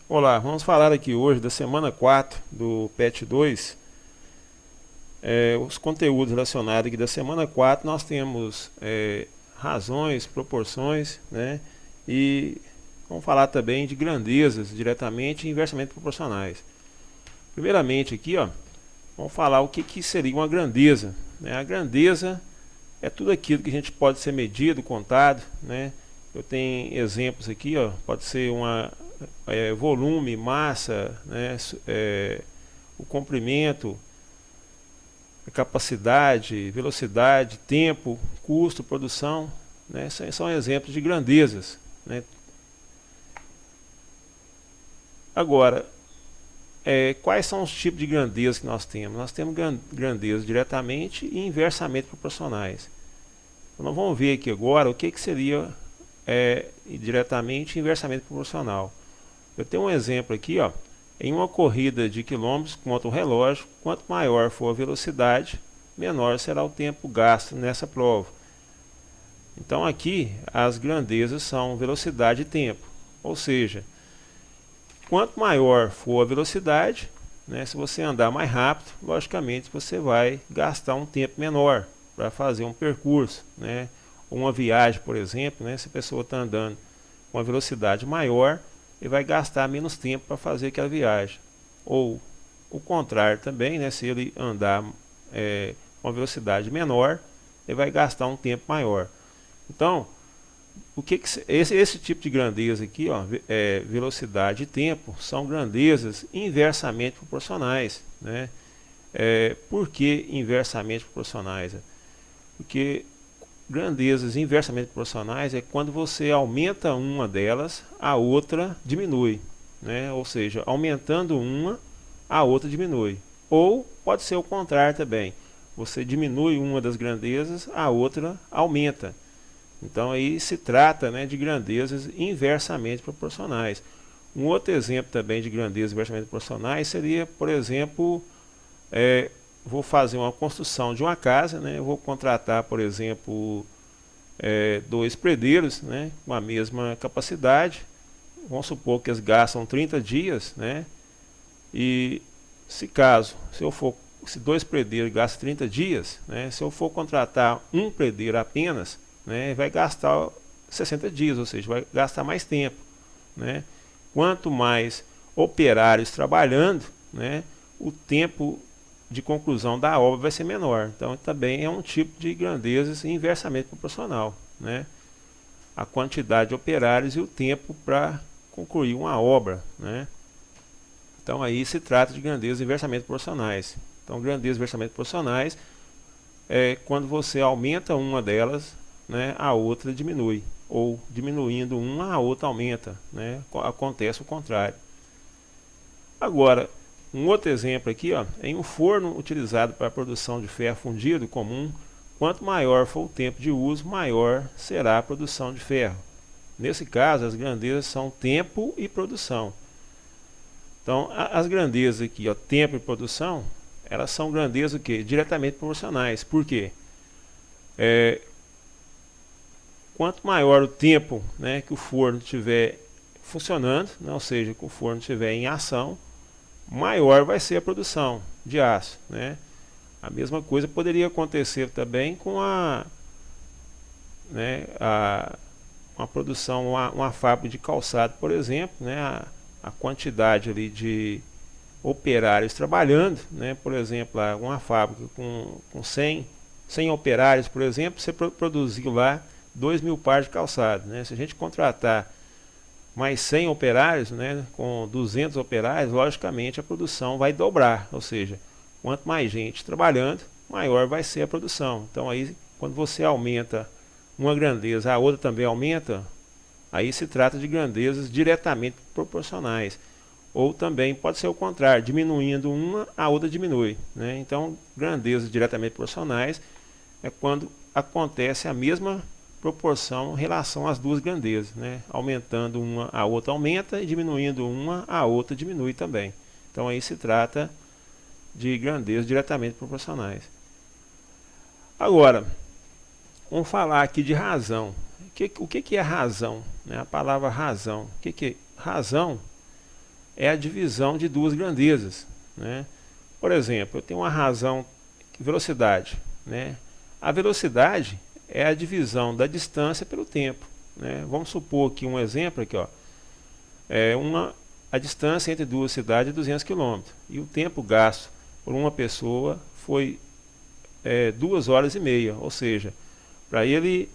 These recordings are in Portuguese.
Olá, vamos falar aqui hoje da semana 4 do PET 2. Os conteúdos relacionados aqui da semana 4 nós temos razões, proporções, né? E vamos falar também de grandezas diretamente e inversamente proporcionais. Primeiramente aqui, ó, vamos falar o que seria uma grandeza, né? A grandeza é tudo aquilo que a gente pode ser medido, contado, né? Eu tenho exemplos aqui, ó, pode ser volume, massa, né? O comprimento, a capacidade, velocidade, tempo, custo, produção, né? São exemplos de grandezas, né? Agora, quais são os tipos de grandezas que nós temos? Nós temos grandezas diretamente e inversamente proporcionais. Então, nós vamos ver aqui agora o que seria diretamente e inversamente proporcional. Eu tenho um exemplo aqui, ó. Em uma corrida de quilômetros contra o relógio, quanto maior for a velocidade, menor será o tempo gasto nessa prova. Então aqui as grandezas são velocidade e tempo. Ou seja, quanto maior for a velocidade, né, se você andar mais rápido, logicamente você vai gastar um tempo menor para fazer um percurso, né? Uma viagem, por exemplo, né, se a pessoa está andando com uma velocidade maior, ele vai gastar menos tempo para fazer aquela viagem. Ou o contrário também, né, se ele andar com uma velocidade menor, ele vai gastar um tempo maior. Então, esse tipo de grandeza aqui, ó, velocidade e tempo, são grandezas inversamente proporcionais, né? Por que inversamente proporcionais? Porque grandezas inversamente proporcionais é quando você aumenta uma delas, a outra diminui, né? Ou seja, aumentando uma, a outra diminui. Ou pode ser o contrário também. Você diminui uma das grandezas, a outra aumenta. Então aí se trata, né, de grandezas inversamente proporcionais. Um outro exemplo também de grandezas inversamente proporcionais seria, por exemplo, vou fazer uma construção de uma casa, né? Eu vou contratar, por exemplo, dois predeiros, né, com a mesma capacidade. Vamos supor que eles gastam 30 dias, né? E se dois predeiros gastam 30 dias, né, se eu for contratar um predeiro apenas, né, vai gastar 60 dias, ou seja, vai gastar mais tempo, né? Quanto mais operários trabalhando, né, o tempo de conclusão da obra vai ser menor. Então também é um tipo de grandezas inversamente proporcional, né? A quantidade de operários e o tempo para concluir uma obra, né? Então aí se trata de grandezas inversamente proporcionais. Então grandezas inversamente proporcionais é quando você aumenta uma delas, né, a outra diminui, ou diminuindo uma, a outra aumenta, né? Acontece o contrário. Agora, um outro exemplo aqui, ó, em um forno utilizado para a produção de ferro fundido comum, quanto maior for o tempo de uso, maior será a produção de ferro. Nesse caso, as grandezas são tempo e produção. Então, as grandezas aqui, ó, tempo e produção, elas são grandezas o quê? Diretamente proporcionais. Por quê? Quanto maior o tempo, né, que o forno estiver funcionando, né, ou seja, que o forno estiver em ação, maior vai ser a produção de aço, né? A mesma coisa poderia acontecer também com uma produção, uma fábrica de calçado, por exemplo, né? A quantidade ali de operários trabalhando, né? Por exemplo, uma fábrica com 100 operários, por exemplo, você produziu lá 2.000 pares de calçado, né? Se a gente contratar mais 100 operários, né, com 200 operários, logicamente a produção vai dobrar, ou seja, quanto mais gente trabalhando, maior vai ser a produção. Então aí, quando você aumenta uma grandeza, a outra também aumenta, aí se trata de grandezas diretamente proporcionais. Ou também pode ser o contrário, diminuindo uma, a outra diminui, né? Então, grandezas diretamente proporcionais é quando acontece a mesma proporção em relação às duas grandezas, né? Aumentando uma, a outra aumenta, e diminuindo uma, a outra diminui também. Então aí se trata de grandezas diretamente proporcionais. Agora, vamos falar aqui de razão. O que é razão, né? A palavra razão. O que é razão? é a divisão de duas grandezas, né? Por exemplo, eu tenho uma razão, velocidade, né? A velocidade é a divisão da distância pelo tempo, né? Vamos supor que um exemplo aqui, ó, a distância entre duas cidades é 200 km e o tempo gasto por uma pessoa foi 2 horas e meia, ou seja, para ele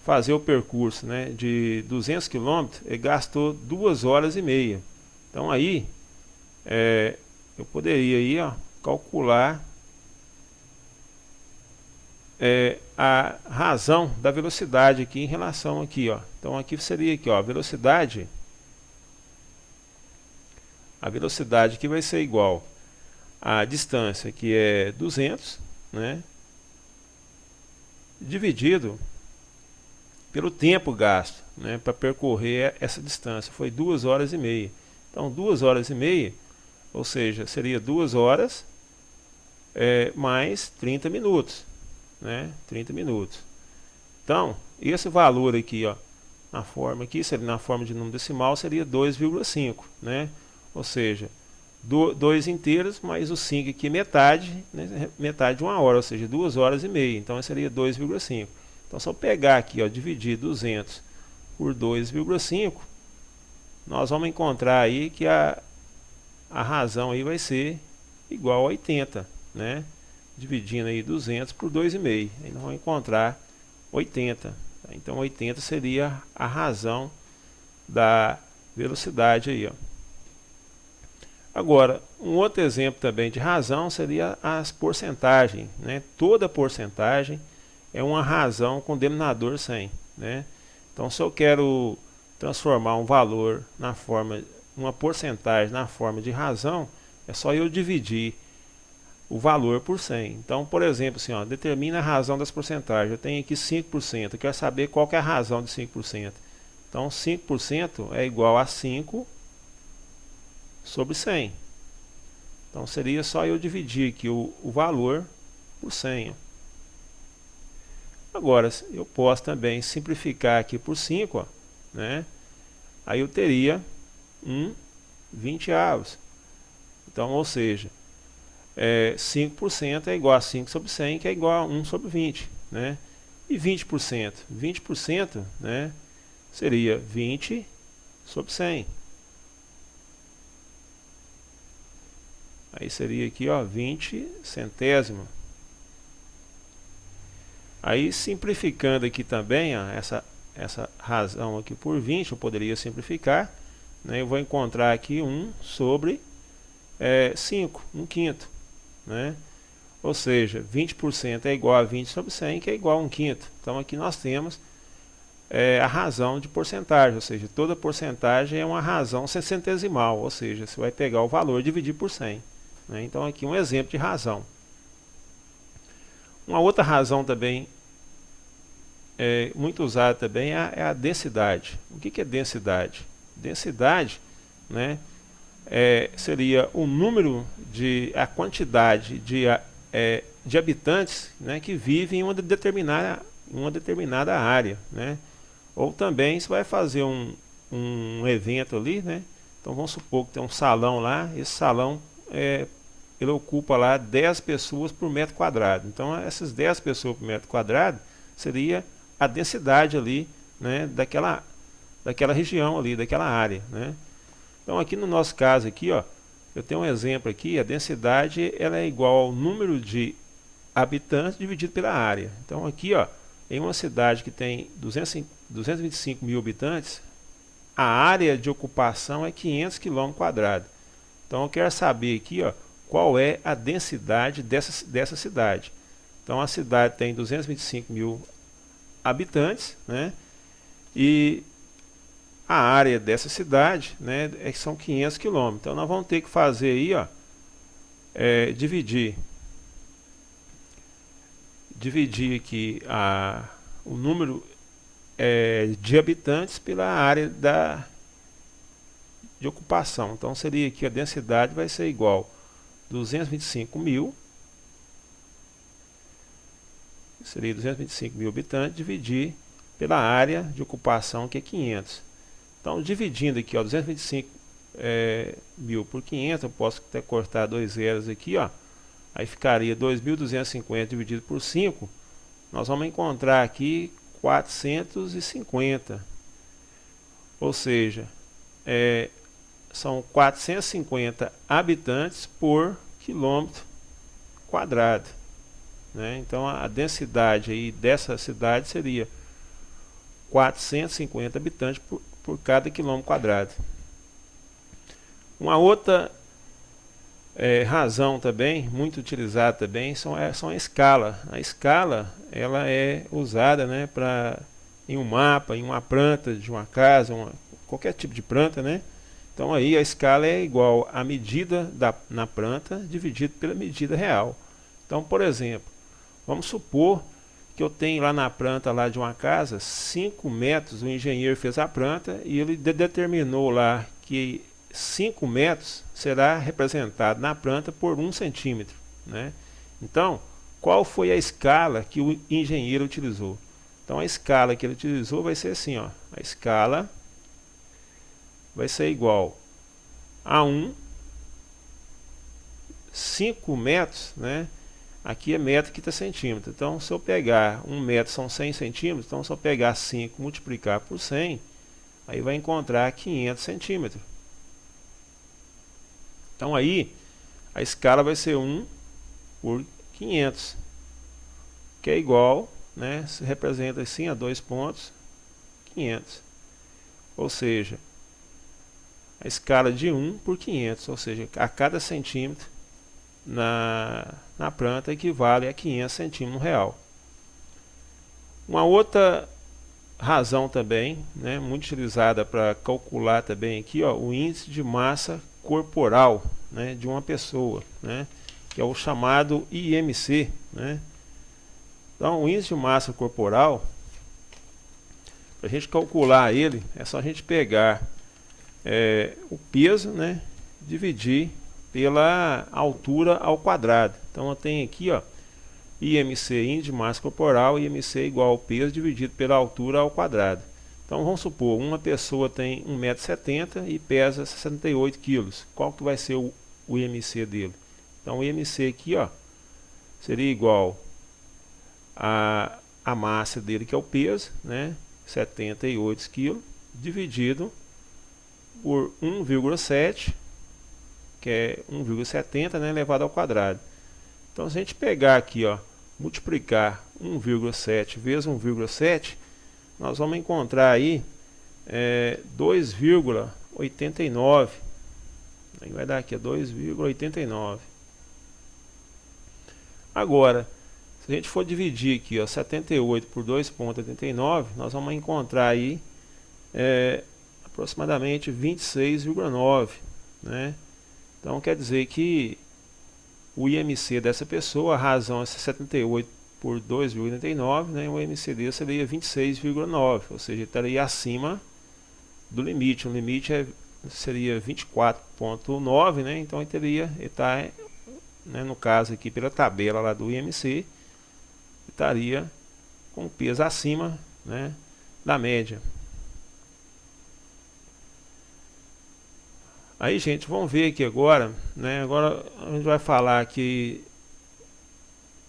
fazer o percurso, né, de 200 km, ele gastou 2 horas e meia. Então aí eu poderia aí, ó, calcular a razão da velocidade aqui em relação aqui, ó. Então aqui seria aqui, ó, a velocidade que vai ser igual à distância, que é 200, né, dividido pelo tempo gasto, né, para percorrer essa distância, foi 2 horas e meia. Então 2 horas e meia, ou seja, seria 2 horas mais 30 minutos, né, 30 minutos. Então esse valor aqui, ó, na forma aqui, seria na forma de número decimal, seria 2,5, né, ou seja, 2 inteiros mais o 5 aqui, metade, né, metade de 1 hora, ou seja, 2 horas e meia. Então seria 2,5. Então se eu pegar aqui, ó, dividir 200 por 2,5, nós vamos encontrar aí que a razão aí vai ser igual a 80, né? Dividindo aí 200 por 2,5, aí nós vamos encontrar 80. Então 80 seria a razão da velocidade aí, ó. Agora, um outro exemplo também de razão seria as porcentagens, né? Toda porcentagem é uma razão com denominador 100, né? Então, se eu quero transformar um valor na forma, uma porcentagem na forma de razão, é só eu dividir o valor por 100. Então, por exemplo, assim, ó, determina a razão das porcentagens. Eu tenho aqui 5%, eu quero saber qual que é a razão de 5%. Então, 5% é igual a 5 sobre 100. Então seria só eu dividir aqui o valor por 100. Agora eu posso também simplificar aqui por 5, ó, né? Aí eu teria 20avos. Então, ou seja, 5% é igual a 5 sobre 100, que é igual a 1 sobre 20, né? E 20%? 20%, né, seria 20 sobre 100. Aí seria aqui, ó, 20 centésimo. Aí simplificando aqui também, ó, essa razão aqui por 20, eu poderia simplificar, né? Eu vou encontrar aqui 1 sobre 5, 1/5, né? Ou seja, 20% é igual a 20 sobre 100, que é igual a 1/5. Então aqui nós temos a razão de porcentagem, ou seja, toda porcentagem é uma razão centesimal, ou seja, você vai pegar o valor e dividir por 100. Né? Então aqui um exemplo de razão. Uma outra razão também muito usada também é a densidade. O que é densidade? Densidade, né, seria o número a quantidade de habitantes, né, que vivem em uma determinada área, né? Ou também você vai fazer um evento ali, né? Então vamos supor que tem um salão lá, esse salão ele ocupa lá 10 pessoas por metro quadrado. Então essas 10 pessoas por metro quadrado seria a densidade ali, né, daquela região ali, daquela área, né? Então aqui no nosso caso aqui, ó, eu tenho um exemplo aqui, a densidade ela é igual ao número de habitantes dividido pela área. Então aqui, ó, em uma cidade que tem 225 mil habitantes, a área de ocupação é 500 km². Então eu quero saber aqui, ó, qual é a densidade dessa cidade. Então a cidade tem 225 mil habitantes, né? E a área dessa cidade, né, são 500 km. Então nós vamos ter que fazer aí, ó, dividir aqui o número de habitantes pela área de ocupação. Então seria aqui a densidade vai ser igual 225 mil, seria 225 mil habitantes, dividir pela área de ocupação, que é 500. Então dividindo aqui, ó, 225 1000 por 500, eu posso até cortar 2 zeros aqui, ó. Aí ficaria 2.250 dividido por 5. Nós vamos encontrar aqui 450. Ou seja, são 450 habitantes por quilômetro quadrado, né? Então a densidade aí dessa cidade seria 450 habitantes por cada quilômetro quadrado. Uma outra razão também, muito utilizada também, são a escala. A escala ela é usada, né, em um mapa, em uma planta de uma casa, qualquer tipo de planta, né? Então aí a escala é igual à medida na planta dividido pela medida real. Então, por exemplo, vamos supor que eu tenho lá na planta lá de uma casa 5 metros, o engenheiro fez a planta e ele determinou lá que 5 metros será representado na planta por 1 centímetro, né? Então, qual foi a escala que o engenheiro utilizou? Então a escala que ele utilizou vai ser assim, ó. A escala vai ser igual a 5 metros, né? Aqui é metro, aqui está centímetro. Então, se eu pegar 1 metro são 100 centímetros, então se eu pegar 5 multiplicar por 100, aí vai encontrar 500 centímetros. Então aí, a escala vai ser 1 por 500, que é igual, né? Se representa assim a 2 pontos, 500. Ou seja, a escala de 1 por 500, ou seja, a cada centímetro na planta equivale a 500 centímetros real. Uma outra razão também, né, muito utilizada para calcular também aqui, ó, o índice de massa corporal, né, de uma pessoa, né, que é o chamado IMC, né? Então, o índice de massa corporal, para a gente calcular ele, é só a gente pegar o peso, né, dividir pela altura ao quadrado. Então, eu tenho aqui, ó, IMC, índice de massa corporal, IMC igual ao peso dividido pela altura ao quadrado. Então vamos supor, uma pessoa tem 1,70 m e pesa 68 kg. Qual que vai ser o IMC dele? Então o IMC aqui, ó, seria igual a massa dele, que é o peso, né, 78 kg, dividido por 1,7, que é 1,70, né, elevado ao quadrado. Então se a gente pegar aqui, ó, multiplicar 1,7 vezes 1,7, nós vamos encontrar aí 2,89. Aí vai dar aqui 2,89. Agora, se a gente for dividir aqui, ó, 78 por 2,89, nós vamos encontrar aí aproximadamente 26,9, né? Então quer dizer que o IMC dessa pessoa, a razão é 78 por 2,89, né? O IMC dele seria 26,9, ou seja, estaria acima do limite. O limite seria 24,9, né? Então ele está, né, no caso aqui pela tabela lá do IMC, estaria com peso acima, né, da média. Aí, gente, vamos ver aqui agora, né? Agora a gente vai falar aqui.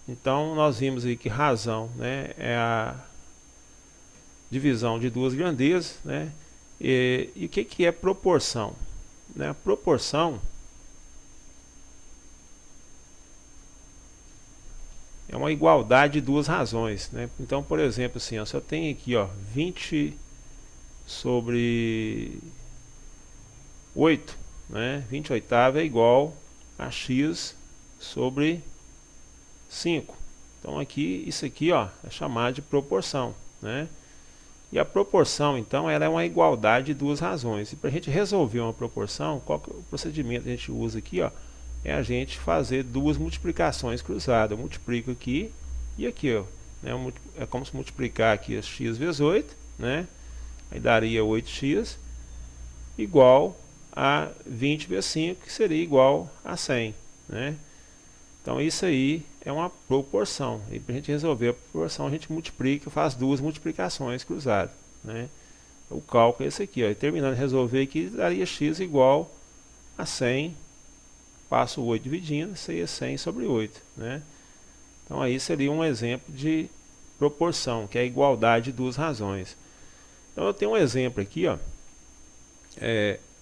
Então nós vimos aí que razão, né, é a divisão de duas grandezas, né? E o que é proporção? Né? A proporção é uma igualdade de duas razões, né? Então, por exemplo, assim, ó, se eu tenho aqui, ó, 20 sobre 8, né? 20 oitava é igual a x sobre 5. Então aqui, isso aqui, ó, é chamado de proporção, né? E a proporção, então, ela é uma igualdade de duas razões. E para a gente resolver uma proporção, qual que é o procedimento que a gente usa aqui, ó? É a gente fazer duas multiplicações cruzadas. Eu multiplico aqui e aqui, ó, né? É como se multiplicar aqui x vezes 8, né? Aí daria 8x igual a 20 vezes 5, que seria igual a 100, né? Então isso aí é uma proporção. E para a gente resolver a proporção, a gente multiplica, faz duas multiplicações cruzadas, né? O cálculo é esse aqui, ó. E terminando de resolver aqui, daria x igual a 100, passo o 8 dividindo, seria 100 sobre 8, né? Então aí seria um exemplo de proporção, que é a igualdade de duas razões. Então eu tenho um exemplo aqui, ó.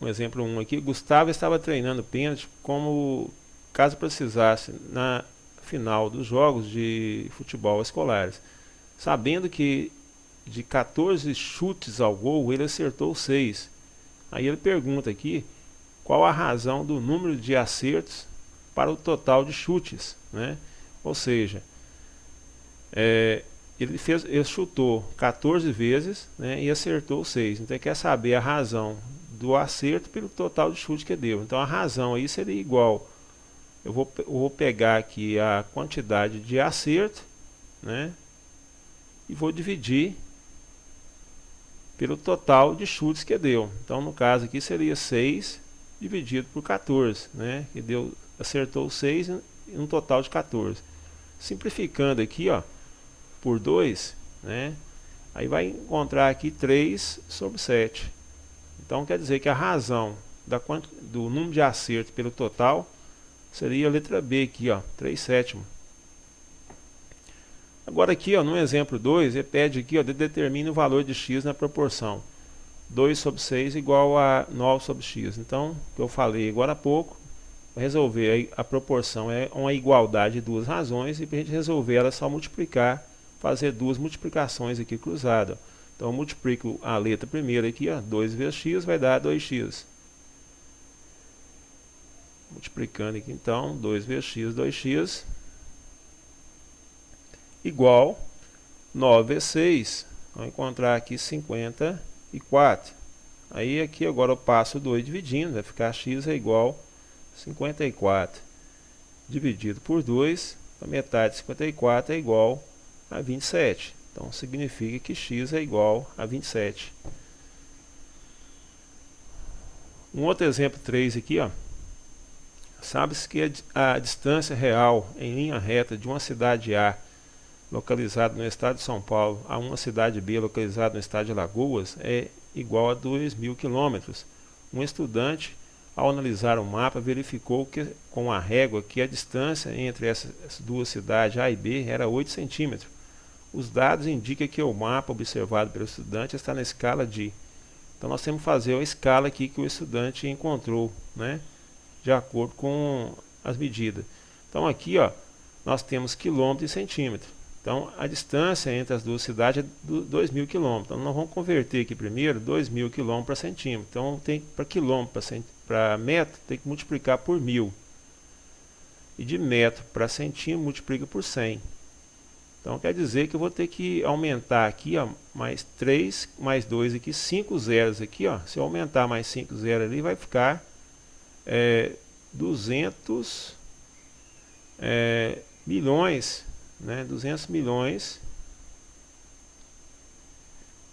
Um exemplo 1 aqui. Gustavo estava treinando pênalti como caso precisasse na final dos jogos de futebol escolares. Sabendo que de 14 chutes ao gol, ele acertou 6. Aí ele pergunta aqui qual a razão do número de acertos para o total de chutes, né? Ou seja, ele chutou 14 vezes, né, e acertou 6. Então ele quer saber a razão do acerto pelo total de chute que deu. Então a razão aí seria igual. Eu vou pegar aqui a quantidade de acerto, né, e vou dividir pelo total de chutes que deu. Então no caso aqui seria 6 dividido por 14, né, que acertou 6 em um total de 14. Simplificando aqui, ó, por 2, né, aí vai encontrar aqui 3 sobre 7. Então quer dizer que a razão do número de acerto pelo total seria a letra B aqui, ó, 3/7. Agora aqui, ó, no exemplo 2, ele pede aqui, ó, determine o valor de x na proporção 2 sobre 6 igual a 9 sobre x. Então, o que eu falei agora há pouco, para resolver a proporção é uma igualdade de duas razões, e para a gente resolver ela é só multiplicar, fazer duas multiplicações aqui cruzadas. Então eu multiplico a letra primeira aqui, ó, 2 vezes x vai dar 2x. Multiplicando aqui então, 2 vezes x, 2x, igual 9 vezes 6. Vamos encontrar aqui 54. Aí aqui agora eu passo 2 dividindo, vai ficar x é igual a 54. Dividido por 2, a metade de 54 é igual a 27. Então significa que x é igual a 27. Um outro exemplo 3 aqui, ó. Sabe-se que a distância real em linha reta de uma cidade A localizada no estado de São Paulo a uma cidade B localizada no estado de Alagoas é igual a 2.000 km. Um estudante, ao analisar o mapa, verificou que, com a régua, que a distância entre essas duas cidades A e B era 8 centímetros. Os dados indicam que o mapa observado pelo estudante está na escala de... Então nós temos que fazer a escala aqui que o estudante encontrou, né, de acordo com as medidas. Então aqui, ó, nós temos quilômetro e centímetro. Então a distância entre as duas cidades é 2.000 km. Então nós vamos converter aqui primeiro 2.000 km para centímetro. Então para quilômetro para metro tem que multiplicar por 1.000. E de metro para centímetro multiplica por 100. Então quer dizer que eu vou ter que aumentar aqui, ó, mais 3, mais 2 aqui, 5 zeros aqui, ó. Se eu aumentar mais 5 zeros ali, vai ficar 200 milhões, né? 200 milhões.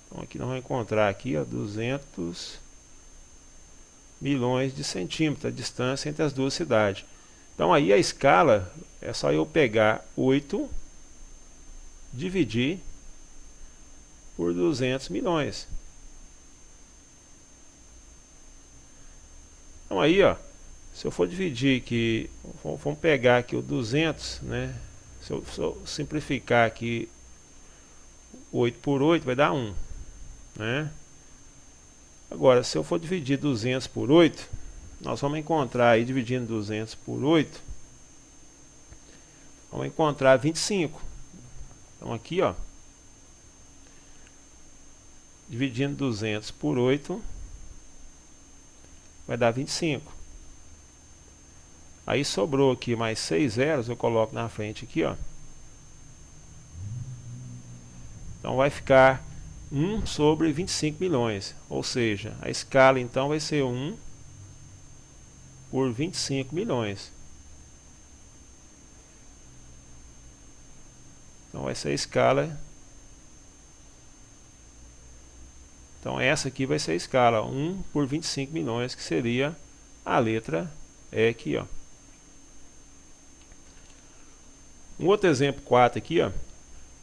Então aqui nós vamos encontrar aqui, ó, 200 milhões de centímetros, a distância entre as duas cidades. Então aí a escala é só eu pegar 8, dividir por 200 milhões. Então aí, ó, se eu for dividir aqui, vamos pegar aqui o 200, né? Se eu simplificar aqui 8 por 8 vai dar 1, né? Agora, se eu for dividir 200 por 8, nós vamos encontrar aí, dividindo 200 por 8, vamos encontrar 25. Então aqui, ó, dividindo 200 por 8 vai dar 25. Aí sobrou aqui mais 6 zeros, eu coloco na frente aqui, ó. Então vai ficar 1 sobre 25 milhões. Ou seja, a escala então vai ser 1 por 25 milhões. Então vai ser a escala. Então essa aqui vai ser a escala 1 por 25 milhões, que seria a letra E aqui, ó. Um outro exemplo 4 aqui, ó.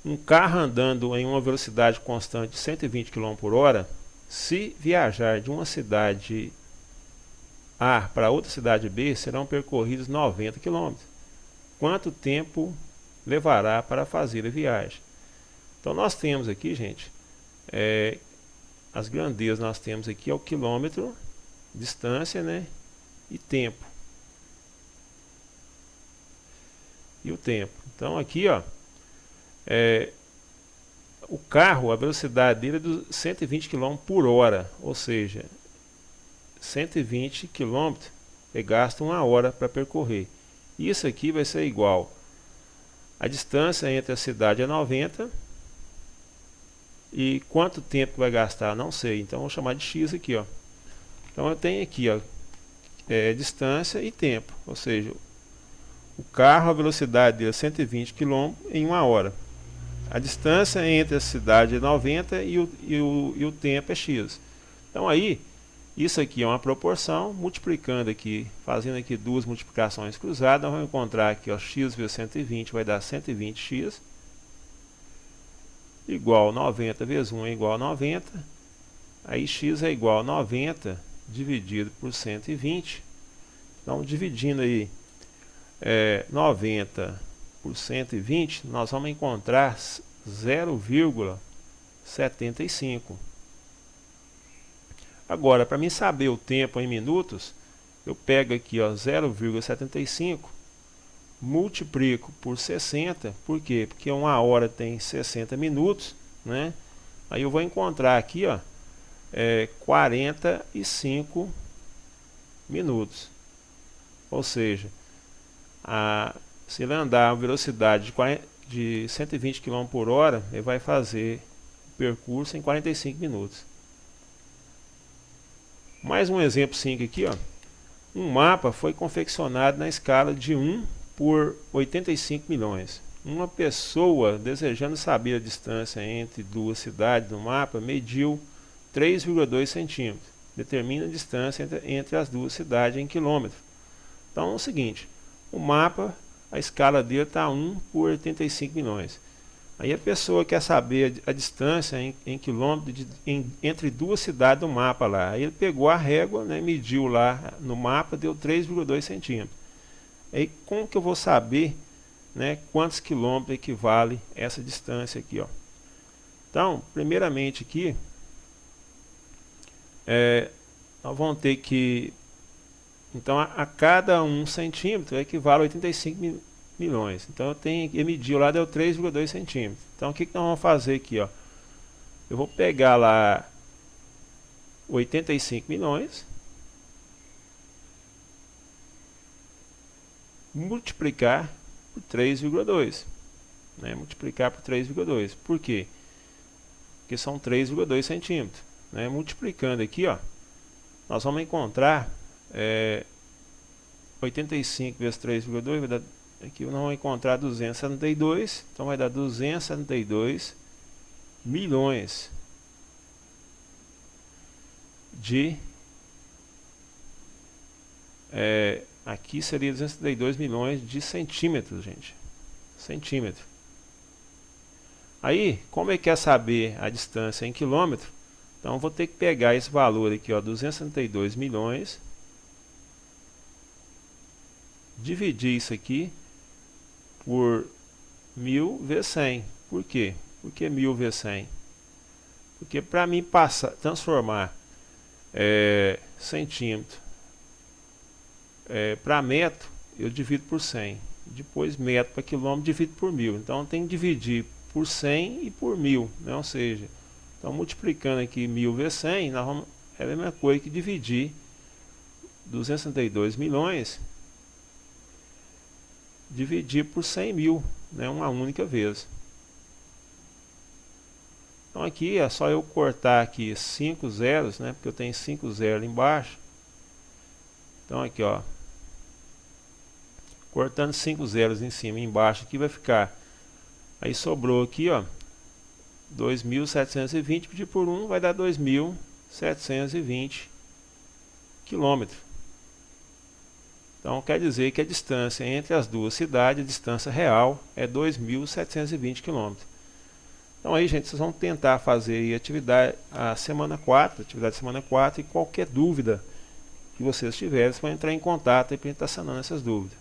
Um carro andando em uma velocidade constante de 120 km por hora, se viajar de uma cidade A para outra cidade B serão percorridos 90 km. Quanto tempo levará para fazer a viagem? Então nós temos aqui, gente, as grandezas nós temos aqui é o quilômetro, distância, né, e tempo. E o tempo. Então aqui, ó, o carro, a velocidade dele é de 120 km por hora, ou seja, 120 km gasta 1 hora para percorrer. Isso aqui vai ser igual, a distância entre a cidade é 90, e quanto tempo vai gastar, não sei, então vou chamar de x aqui, ó. Então eu tenho aqui, ó, distância e tempo, ou seja, o carro, a velocidade dele é 120 km em 1 hora. A distância entre a cidade é 90 e o tempo é x. Então aí, isso aqui é uma proporção, multiplicando aqui, fazendo aqui duas multiplicações cruzadas, nós vamos encontrar aqui, ó, x vezes 120 vai dar 120x, igual 90 vezes 1 é igual a 90, aí x é igual a 90 dividido por 120, então dividindo aí 90 por 120, nós vamos encontrar 0,75. Agora, para mim saber o tempo em minutos, eu pego aqui, ó, 0,75, multiplico por 60, por quê? Porque 1 hora tem 60 minutos, né? Aí eu vou encontrar aqui, ó, 45 minutos. Ou seja, se ele andar a velocidade de 120 km por hora, ele vai fazer o percurso em 45 minutos. Mais um exemplo 5 aqui, ó. Um mapa foi confeccionado na escala de 1 por 85 milhões. Uma pessoa, desejando saber a distância entre duas cidades no mapa, mediu 3,2 centímetros. Determina a distância entre as duas cidades em quilômetros. Então é o seguinte, o mapa, a escala dele está 1 por 85 milhões. Aí a pessoa quer saber a distância em quilômetros entre duas cidades do mapa lá. Aí ele pegou a régua, né, mediu lá no mapa, deu 3,2 centímetros. Aí como que eu vou saber, né, quantos quilômetros equivale essa distância aqui, ó? Então, primeiramente aqui, nós vamos ter que... Então, a cada 1 centímetro equivale a 85 milhões. Então, eu tenho que medir lá, deu 3,2 centímetros. Então, o que nós vamos fazer aqui, ó? Eu vou pegar lá 85 milhões, multiplicar por 3,2, né? Multiplicar por 3,2. Por quê? Porque são 3,2 centímetros, né? Multiplicando aqui, ó, nós vamos encontrar 85 vezes 3,2 vai dar, aqui nós vamos encontrar 272, então vai dar 272 milhões de aqui seria 272 milhões de centímetros, gente. Centímetro. Aí, como ele quer saber a distância em quilômetro, então vou ter que pegar esse valor aqui, ó, 272 milhões, dividir isso aqui por 1000 vezes 100. Por quê? Por que 1000 vezes 100? Porque para mim transformar centímetro para metro, eu divido por 100. Depois metro para quilômetro, divido por 1000. Então tem que dividir por 100 e por 1000, né? Ou seja, então multiplicando aqui 1000 vezes 100, nós vamos, é a mesma coisa que dividir 262 milhões dividir por 100 mil, né? Uma única vez. Então aqui é só eu cortar aqui 5 zeros, né? Porque eu tenho 5 zeros embaixo. Então aqui, ó, cortando 5 zeros em cima e embaixo aqui vai ficar, aí sobrou aqui, ó, 2.720 dividido por 1 vai dar 2.720 quilômetros. Então quer dizer que a distância entre as duas cidades, a distância real é 2.720 quilômetros. Então aí, gente, vocês vão tentar fazer a atividade semana 4, e qualquer dúvida que vocês tiverem, para entrar em contato para estar sanando essas dúvidas.